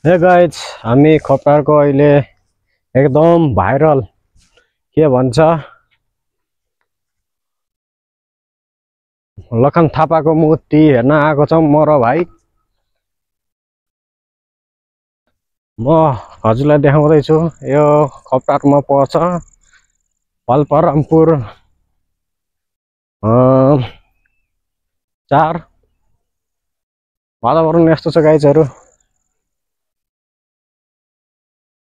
Hey guys हामी खप्टारको अहिले एकदम भाइरल के भन्छ लखन थापाको मूर्ति हेर्न आएको छौँ म र भाइ। म हजुरलाई देखाउँदैछु। यो खप्टारमा पर्छ पाल्पारामपुर 4 वातावरण यस्तो छ गाइजहरू।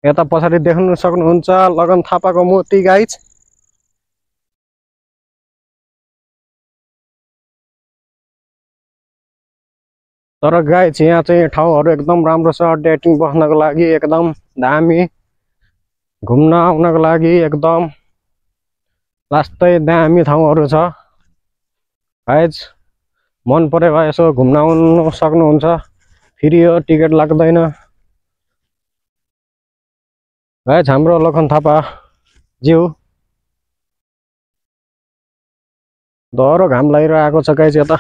यता पछाडि देख्न सक्नुहुन्छ लखन थापाको मूर्ति गाइज। तर गाइज यहाँ चाहिँ ठाउँहरू एकदम राम्रो छ डेटिङ बस्नको लागि एकदम दामी, घुम्न आउनको लागि एकदम लास्टै दामी ठाउँहरू छ गाइज। मन पऱ्यो भए यसो घुम्न आउनु सक्नुहुन्छ। फ्री हो, टिकट लाग्दैन गाइज। हाम्रो लखन थापा ज्यू दह्रो घाम लागिरहेको छ गाइज। यता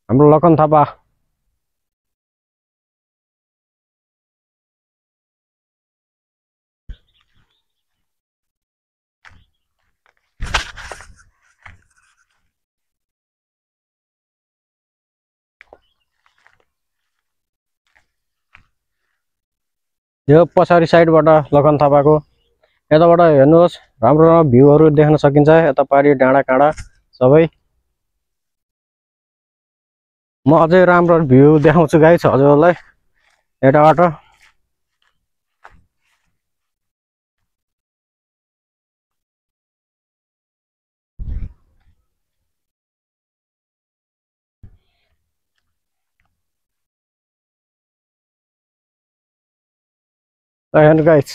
हाम्रो लखन थापा यो पछाडि साइडबाट लखन थापाको यताबाट हेर्नुहोस् राम्रो राम्रो भ्यूहरू देख्न सकिन्छ। यता पारि डाँडा काँडा सबै। म अझै राम्रो भ्यू देखाउँछु गाइस हजुरहरूलाई यताबाट। हेर्नु गाइस,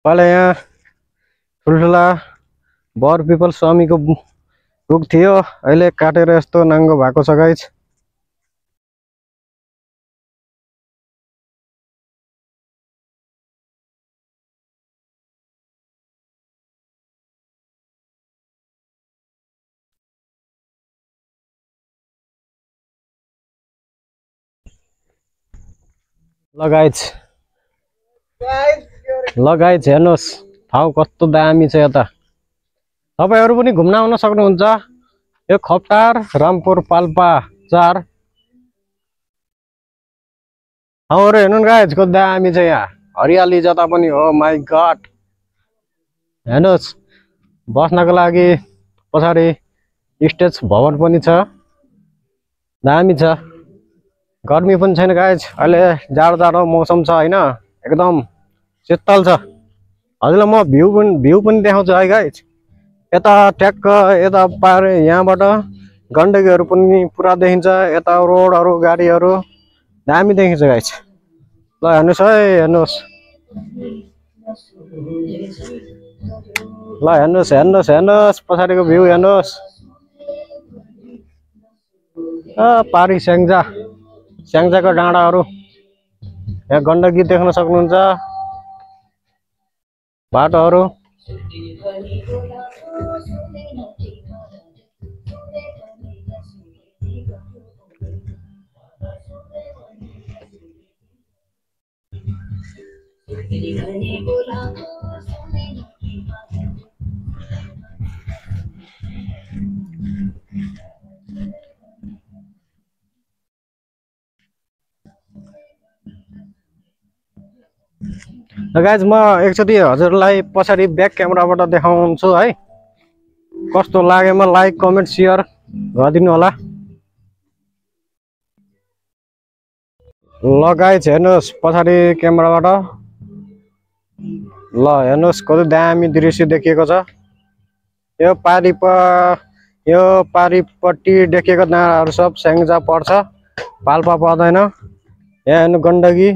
पहिला यहाँ ठुल्ठुला बर पिपल स्वामीको रुख थियो, अहिले काटेर यस्तो नाङ्गो भएको छ गाइस। ल गाइस हेर्नुहोस् ठाउँ कस्तो दामी छ। यता तपाईहरु पनि घुम्न आउन सक्नुहुन्छ। यो खप्टार रामपुर पाल्पा 4 ठाउँहरु हेर्नु गाइस कस्तो दामी छ। यहाँ हरियाली जता पनि हो। माई गड हेर्नुहोस् बस्नको लागि पछाडि स्टेज भवन पनि छ, दामी छ। गर्मी पनि छैन गाइस, अहिले जाडो जाडो मौसम छ हैन, एकदम शीतल छ। हजुरलाई म भ्यू पनि देखाउँछु है गाइस। यता ट्याक्क यता पारे यहाँबाट गण्डकीहरू पनि पुरा देखिन्छ। यता रोडहरू गाडीहरू दामी देखिन्छ गाइस। ल हेर्नुहोस् है, हेर्नुहोस् ल हेर्नुहोस् हेर्नुहोस् हेर्नुहोस् पछाडिको भ्यू हेर्नुहोस्। पारी स्याङ्जाको डाँडाहरू, यहाँ गण्डकी देख्न सक्नुहुन्छ। बाटोहरू गाइज। म एकचोटि हजुरलाई पछाडि ब्याक क्यामेराबाट देखाउँछु है, कस्तो लागेमा लाइक कमेन्ट सेयर गरिदिनु होला। ल गाइज हेर्नुहोस् पछाडि क्यामेराबाट, ल हेर्नुहोस् कति दामी दृश्य देखिएको छ। यो पारिपट्टि देखिएको डाँडाहरू सब स्याङ्जा पर्छ, पाल्पा पर्दैन। यहाँ हेर्नु गण्डकी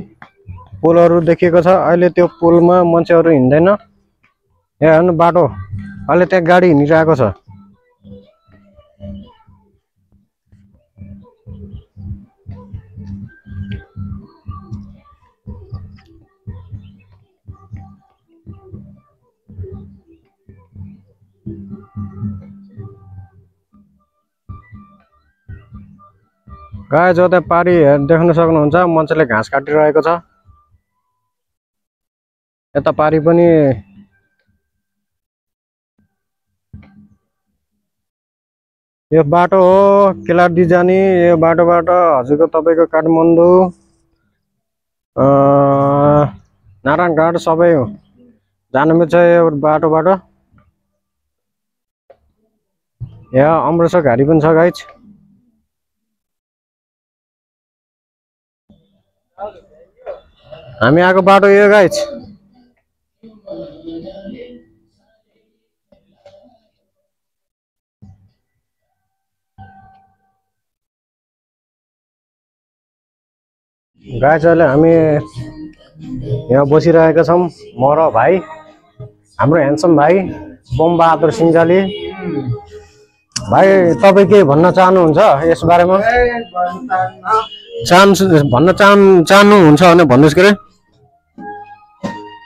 पुलहरू देखिएको छ। अहिले त्यो पुलमा मान्छेहरू हिँड्दैन। यहाँ हेर्नु बाटो, अहिले त्यहाँ गाडी हिँडिरहेको छ। गाइज यता पारी देख्न सक्नुहुन्छ मान्छेले घाँस काटिरहेको छ। यता पारी पनि यो बाटो हो केलाडी जाने। यो बाटोबाट हजुरको तपाईँको काठमाडौँ नारायणघाट सबै जानु मिल्छ यो बाटोबाट। यहाँ अमृतसर घारी पनि छ गाइज। हामी आएको बाटो यो गाइज। गाइज अहिले हामी यहाँ बसिरहेका छौँ म र भाइ, हाम्रो ह्यान्डसम भाइ बमबहादुर सिंहजाली। भाइ तपाईँ के भन्न चाहनुहुन्छ यस बारेमा? भन्न चाहनुहुन्छ भने भन्नुहोस् के।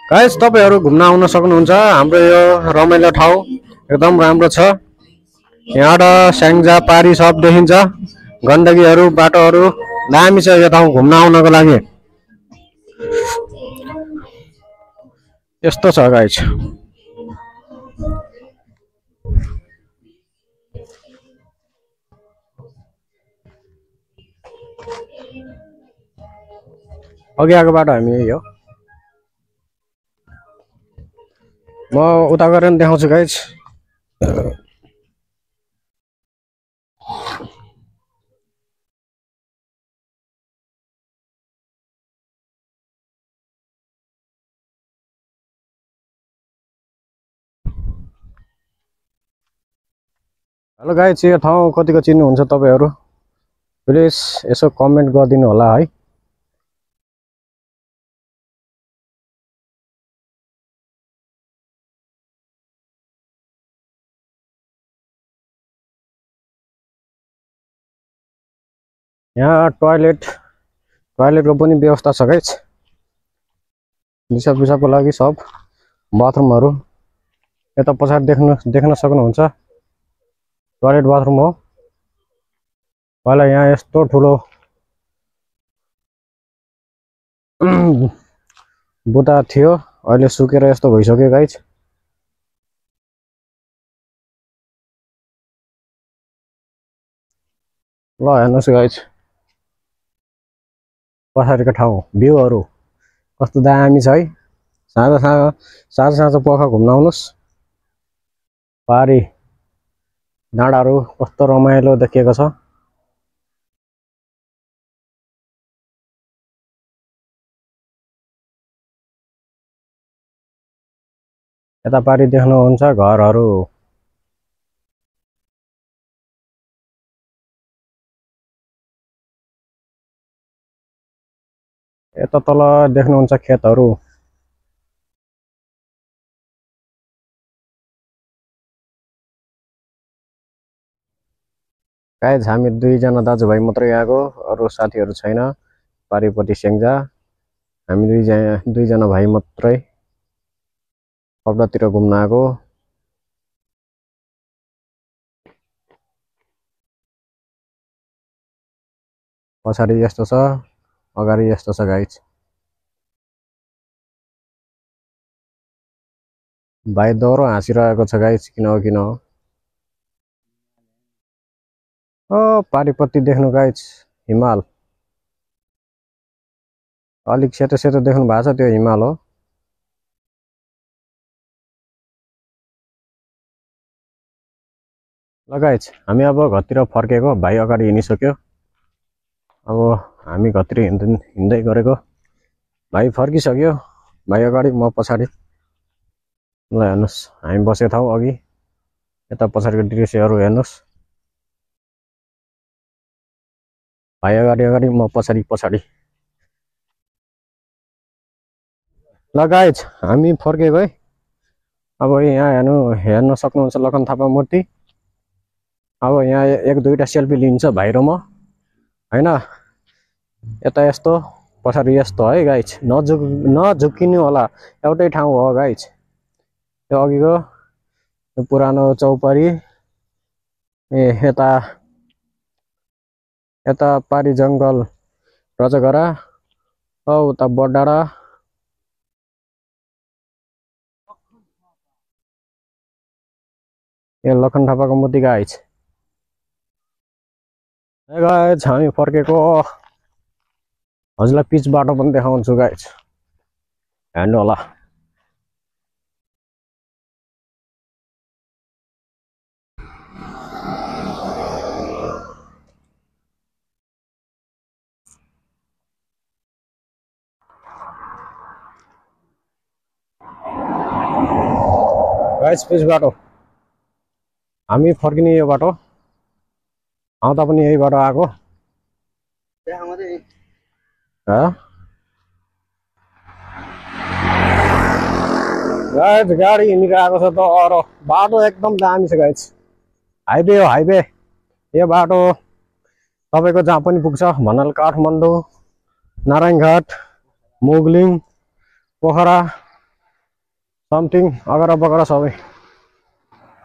गाइस तपाईँहरू घुम्न आउन सक्नुहुन्छ। हाम्रो यो रमाइलो ठाउँ एकदम राम्रो छ। यहाँबाट स्याङ्जा पारी सब देखिन्छ। गण्डकीहरू बाटोहरू दामी छ यो ठाउँ घुम्न आउनको लागि। यस्तो छ गाइस। अघि आएको बाटो हामी यही हो। म उता गएर पनि देखाउँछु गाइस। हेलो गाइस, यो ठाउँ कतिको चिन्नुहुन्छ तपाईँहरू? प्लिज यसो कमेन्ट गरिदिनु होला है। यहाँ टोयलेटको पनि व्यवस्था छ गाइस। दिसा पिसाबको लागि सब बाथरुमहरू यता पछाडि देख्न सक्नुहुन्छ। टोयलेट बाथरुम हो। पहिला यहाँ यस्तो ठुलो बुटा थियो, अहिले सुकेर यस्तो भइसक्यो गाइस। ल हेर्नुहोस् गाइस पछाडिको ठाउँ भ्यूहरू कस्तो दामी छ है। साँझ पख घुम्न आउनुहोस्। पारी डाँडाहरू कस्तो रमाइलो देखिएको छ। यता पारी देख्नुहुन्छ घरहरू। यता तल देख्नुहुन्छ खेतहरू। गाइस हामी दुईजना दाजुभाइ मात्रै आएको, अरू साथीहरू छैन। पारिपट्टि स्याङ्जा, हामी दुईजना भाइ मात्रै कपडातिर घुम्न आएको। पछाडि यस्तो छ, अगाडि यस्तो छ गाइस। भाइ दोहोरो हाँसिरहेको छ गाइस, किन हो। पारिपट्टि देख्नु गाइस हिमाल, अलिक सेतो सेतो देख्नु भएको छ त्यो हिमाल हो। ल गाइस हामी अब घरतिर फर्केको। भाइ अगाडि हिँडिसक्यो, अब हामी घरतिर हिँड्दै गरेको। भाइ फर्किसक्यो, भाइ अगाडि म पछाडि। ल हेर्नुहोस् हामी बसेको ठाउँ अघि, यता पछाडिको दृश्यहरू हेर्नुहोस्। भाइ अगाडि म पछाडि। ल गाइस हामी फर्केको है। अब यहाँ हेर्न सक्नुहुन्छ लखन थापा मूर्ति। अब यहाँ एक दुईवटा सेल्फी लिन्छ भाइ र म होइन। यता यस्तो पछाडि यस्तो है गाइस। नझुक्किनु होला, एउटै ठाउँ हो गाइस। त्यो अघिको पुरानो चौपरी यता यता पारी जङ्गल रजगरा उता बडाँडा यो लखन थापाको मूर्ति गाइज हामी फर्केको हजुरलाई पिच बाटो पनि देखाउँछु गाइज हेर्नु होला गाइज पिच बाटो हामी फर्किने यो बाटो आउँदा पनि यही बाटो आएको गाइज गाडी हिँडिरहेको छ त अरू बाटो एकदम दामी छ गाइज हाइवे हो हाइवे यो बाटो तपाईँको जहाँ पनि पुग्छ भनाल काठमाडौँ नारायणघाट मुगलिङ पोखरा समथिङ अगरा बगरा सबै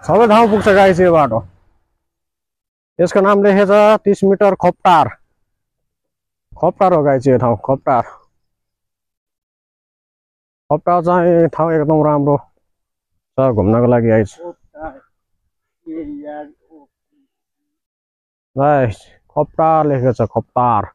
ठाउँ पुग्छ गाइज यो बाटो यसको नाम लेखेछ 30 मिटर खोप्टार हो गाइज यो ठाउँ खोप्टार चाहिँ ठाउँ एकदम राम्रो छ घुम्नको लागि गाइज गाइज खोप्टार लेखेको छ खोप्टार